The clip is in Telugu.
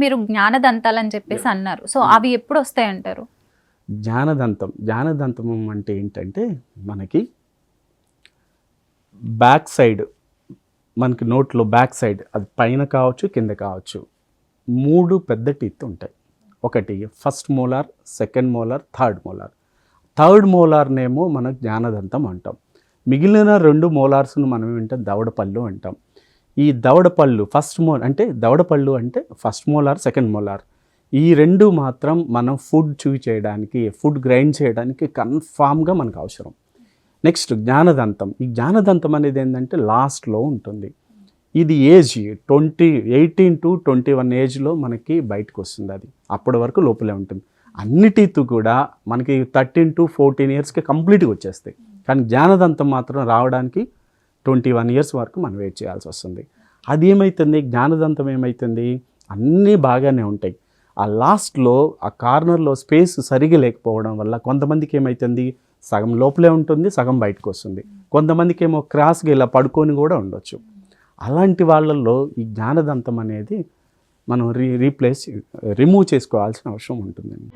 మీరు జ్ఞానదంతాలని చెప్పేసి అన్నారు. సో అవి ఎప్పుడు వస్తాయి అంటారు? జ్ఞానదంతం అంటే ఏంటంటే మనకి బ్యాక్ సైడ్, మనకి నోట్లో బ్యాక్ సైడ్, అది పైన కావచ్చు కింద కావచ్చు, 3 పెద్ద టీత్ ఉంటాయి. ఒకటి first molar, second molar, third మోలార్నేమో మనం జ్ఞానదంతం అంటాం. మిగిలిన 2 మోలార్స్ను మనం ఏంటంటే దవడపళ్ళు అంటాం. ఈ దవడపళ్ళు దవడపళ్ళు అంటే ఫస్ట్ మోలార్, సెకండ్ మోలార్, ఈ 2 మాత్రం మనం ఫుడ్ చేయడానికి, ఫుడ్ గ్రైండ్ చేయడానికి కన్ఫామ్గా మనకు అవసరం. నెక్స్ట్ జ్ఞానదంతం. ఈ జ్ఞానదంతం అనేది ఏంటంటే లాస్ట్లో ఉంటుంది. ఇది ఏజ్ 18 to 21 ఏజ్లో మనకి బయటకు వస్తుంది. అది అప్పటి వరకు లోపలే ఉంటుంది. అన్ని టీత్ కూడా మనకి 13 to 14 ఇయర్స్కి కంప్లీట్గా వచ్చేస్తాయి. కానీ జ్ఞానదంతం మాత్రం రావడానికి 21 ఇయర్స్ వరకు మనం వెయిట్ చేయాల్సి వస్తుంది. అది ఏమవుతుంది, జ్ఞానదంతం ఏమవుతుంది, అన్నీ బాగానే ఉంటాయి. ఆ లాస్ట్లో ఆ కార్నర్లో స్పేస్ సరిగా లేకపోవడం వల్ల కొంతమందికి ఏమవుతుంది, సగం లోపలే ఉంటుంది, సగం బయటకు వస్తుంది. కొంతమందికి ఏమో క్రాస్గా ఇలా పడుకొని కూడా ఉండొచ్చు. అలాంటి వాళ్ళల్లో ఈ జ్ఞానదంతం అనేది మనం రిమూవ్ చేసుకోవాల్సిన అవసరం ఉంటుందండి.